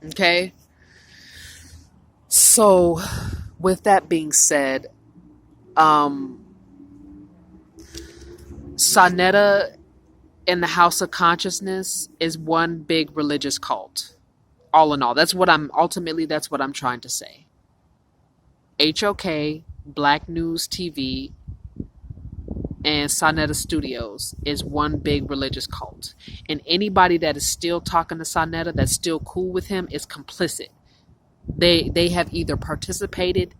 Okay? So, with that being said, um, Sonetta in the House of Consciousness is one big religious cult. All in all, that's what I'm trying to say. HOK, Black News TV, and Sonetta Studios is one big religious cult. And anybody that is still talking to Sonetta, that's still cool with him, is complicit. They have either participated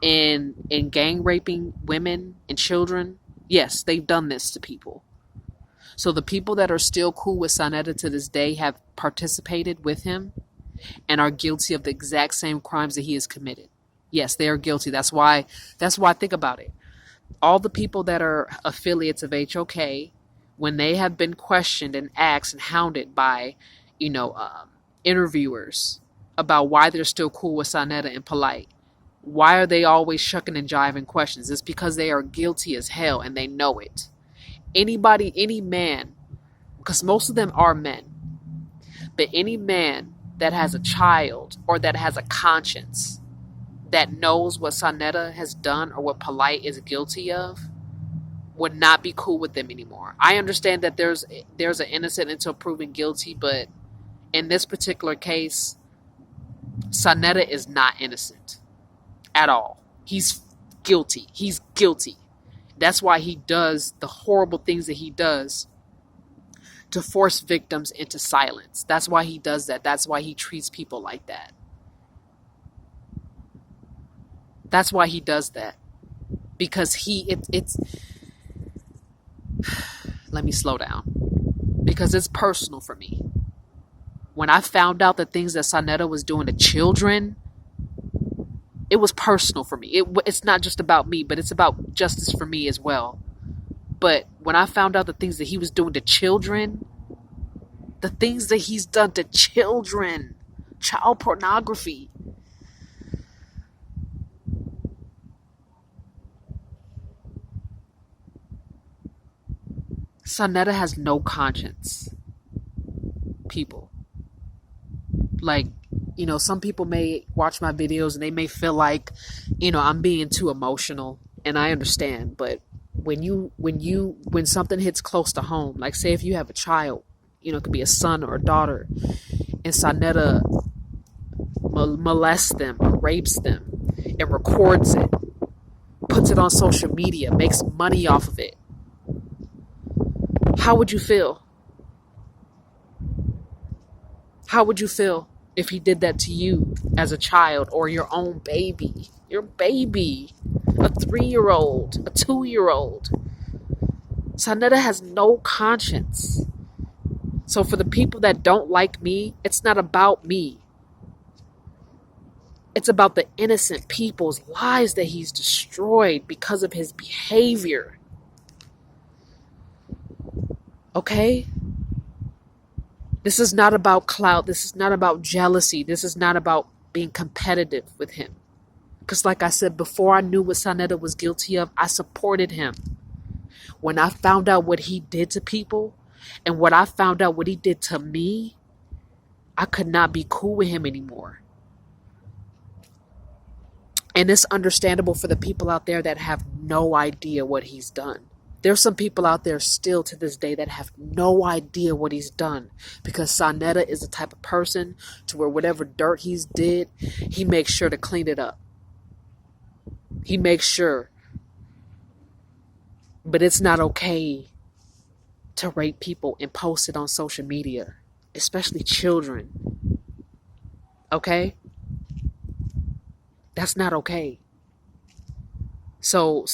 in gang raping women and children. Yes, they've done this to people. So the people that are still cool with Sonetta to this day have participated with him and are guilty of the exact same crimes that he has committed. Yes, they are guilty. That's why think about it. All the people that are affiliates of HOK, when they have been questioned and asked and hounded by, you know, interviewers about why they're still cool with Sonetta and Polite, why are they always shucking and jiving questions? It's because they are guilty as hell and they know it. Anybody, any man, because most of them are men, but any man that has a child or that has a conscience that knows what Sonetta has done or what Polite is guilty of would not be cool with them anymore. I understand that there's an innocent until proven guilty, but in this particular case, Sonetta is not innocent at all. He's guilty. He's guilty. That's why he does the horrible things that he does to force victims into silence. That's why he does that. That's why he treats people like that. That's why he does that. Because it's let me slow down. Because it's personal for me. When I found out the things that Sonetta was doing to children, it was personal for me. It's not just about me, but it's about justice for me as well. But when I found out the things that he was doing to children, the things that he's done to children, child pornography, Sonetta has no conscience. People. Like, some people may watch my videos and they may feel like, I'm being too emotional, and I understand, but when something hits close to home, like say if you have a child, it could be a son or a daughter, and Sonetta molests them or rapes them and records it, puts it on social media, makes money off of it, how would you feel? How would you feel if he did that to you as a child or your own baby? Your baby, a 3-year-old, a 2-year-old. Sonetta has no conscience. So for the people that don't like me, it's not about me. It's about the innocent people's lives that he's destroyed because of his behavior. Okay? This is not about clout. This is not about jealousy. This is not about being competitive with him. Because like I said, before I knew what Sonetta was guilty of, I supported him. When I found out what he did to people and what I found out what he did to me, I could not be cool with him anymore. And it's understandable for the people out there that have no idea what he's done. There's some people out there still to this day that have no idea what he's done, because Sonetta is the type of person to where whatever dirt he's did, he makes sure to clean it up. He makes sure. But it's not okay to rape people and post it on social media, especially children. Okay? That's not okay. So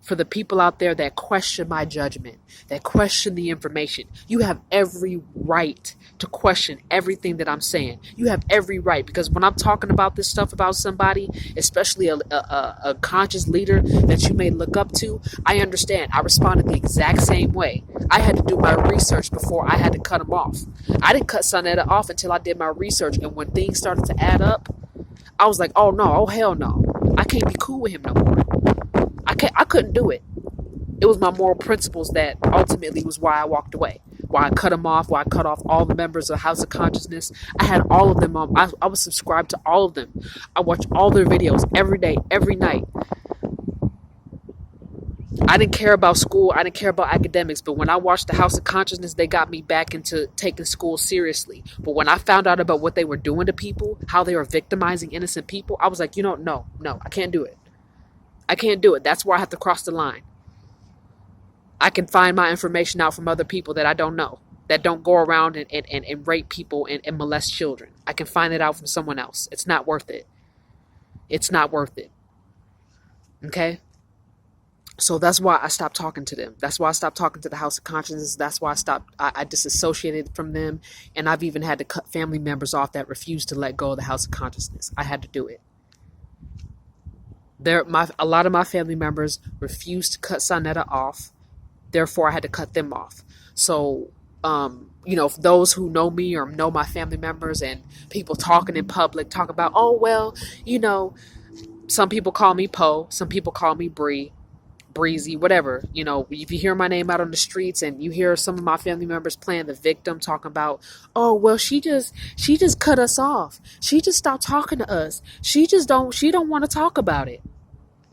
for the people out there that question my judgment, that question the information, you have every right to question everything that I'm saying. You have every right, because when I'm talking about this stuff about somebody, especially a conscious leader that you may look up to, I understand. I responded the exact same way. I had to do my research before I had to cut him off. I didn't cut Sonetta off until I did my research, and when things started to add up, I was like, oh no, oh hell no. I can't be cool with him no more. I couldn't do it. It was my moral principles that ultimately was why I walked away. why I cut them off, why I cut off all the members of House of Consciousness. I had all of them on. I was subscribed to all of them. I watched all their videos every day, every night. I didn't care about school. I didn't care about academics. But when I watched the House of Consciousness, they got me back into taking school seriously. But when I found out about what they were doing to people, how they were victimizing innocent people, I was like, no, I can't do it. I can't do it. That's where I have to cross the line. I can find my information out from other people that I don't know, that don't go around and rape people and molest children. I can find it out from someone else. It's not worth it. It's not worth it. Okay? So that's why I stopped talking to them. That's why I stopped talking to the House of Consciousness. That's why I disassociated from them. And I've even had to cut family members off that refused to let go of the House of Consciousness. I had to do it. A lot of my family members refused to cut Sonetta off. Therefore, I had to cut them off. So, for those who know me or know my family members and people talking in public, talk about, oh, well, some people call me Poe. Some people call me Breezy, whatever. If you hear my name out on the streets and you hear some of my family members playing the victim, talking about, oh, well, she just cut us off. She just stopped talking to us. She don't want to talk about it.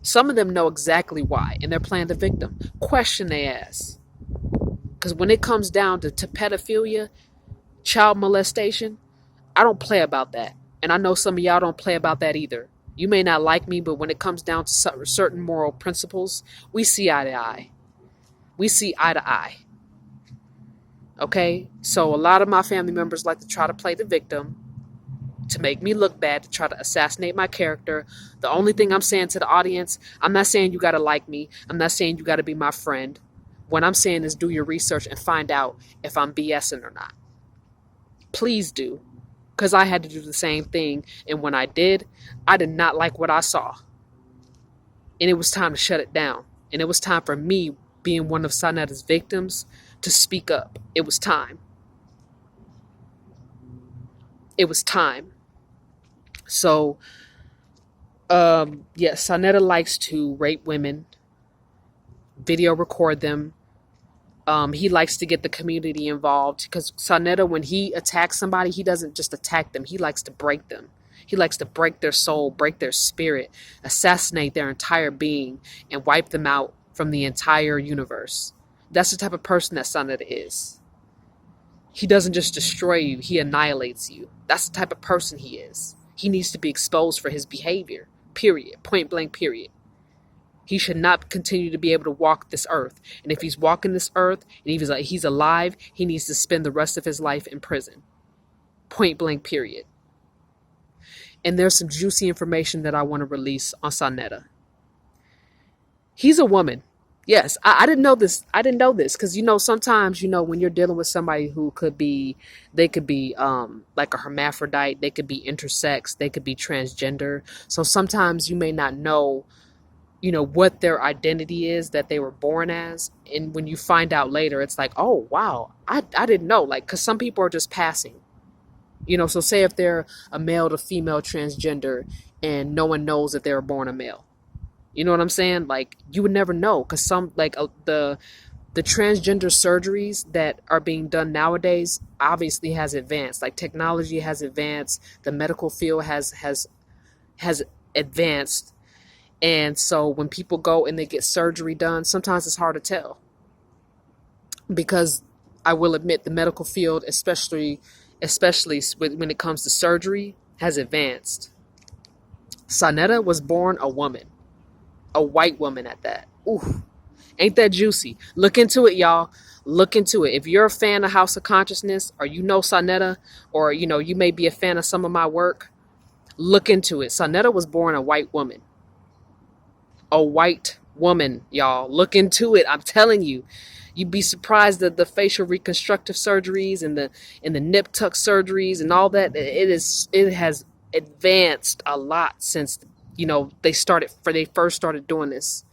Some of them know exactly why, and they're playing the victim. Question their ass. Because when it comes down to pedophilia, child molestation, I don't play about that. And I know some of y'all don't play about that either. You may not like me, but when it comes down to certain moral principles, we see eye to eye. We see eye to eye. Okay? So a lot of my family members like to try to play the victim, to make me look bad, to try to assassinate my character. The only thing I'm saying to the audience, I'm not saying you got to like me. I'm not saying you got to be my friend. What I'm saying is do your research and find out if I'm BSing or not. Please do. Because I had to do the same thing. And when I did not like what I saw. And it was time to shut it down. And it was time for me, being one of Sonetta's victims, to speak up. It was time. It was time. So, yes, Sonetta likes to rape women, video record them. He likes to get the community involved because Sonetta, when he attacks somebody, he doesn't just attack them. He likes to break them. He likes to break their soul, break their spirit, assassinate their entire being, and wipe them out from the entire universe. That's the type of person that Sonetta is. He doesn't just destroy you, he annihilates you. That's the type of person he is. He needs to be exposed for his behavior, period, point blank, period. He should not continue to be able to walk this earth. And if he's walking this earth and he's alive, he needs to spend the rest of his life in prison. Point blank, period. And there's some juicy information that I want to release on Sonetta. He's a woman. Yes, I didn't know this. I didn't know this because, sometimes, when you're dealing with somebody who they could be like a hermaphrodite, they could be intersex, they could be transgender. So sometimes you may not know, what their identity is that they were born as. And when you find out later, it's like, oh, wow, I didn't know. Like, because some people are just passing. So say if they're a male to female transgender and no one knows that they were born a male. You know what I'm saying? Like, you would never know because the transgender surgeries that are being done nowadays obviously has advanced. Like, technology has advanced. The medical field has advanced. And so when people go and they get surgery done, sometimes it's hard to tell. Because I will admit the medical field, especially when it comes to surgery, has advanced. Sonetta was born a woman. A white woman at that. Ooh, ain't that juicy? Look into it, y'all. Look into it. If you're a fan of House of Consciousness, or Sonetta, or you may be a fan of some of my work, look into it. Sonetta was born a white woman. A white woman, y'all. Look into it. I'm telling you. You'd be surprised at the facial reconstructive surgeries and the nip tuck surgeries and all that. It has advanced a lot since they first started doing this.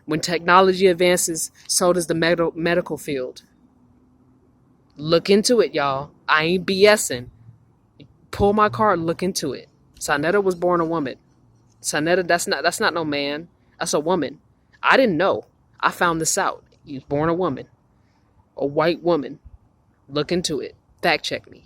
When technology advances, so does the medical field. Look into it, y'all. I ain't BSing. Pull my card and look into it. Sonetta was born a woman. Sonetta, that's not no man. That's a woman. I didn't know. I found this out. He was born a woman. A white woman. Look into it. Fact check me.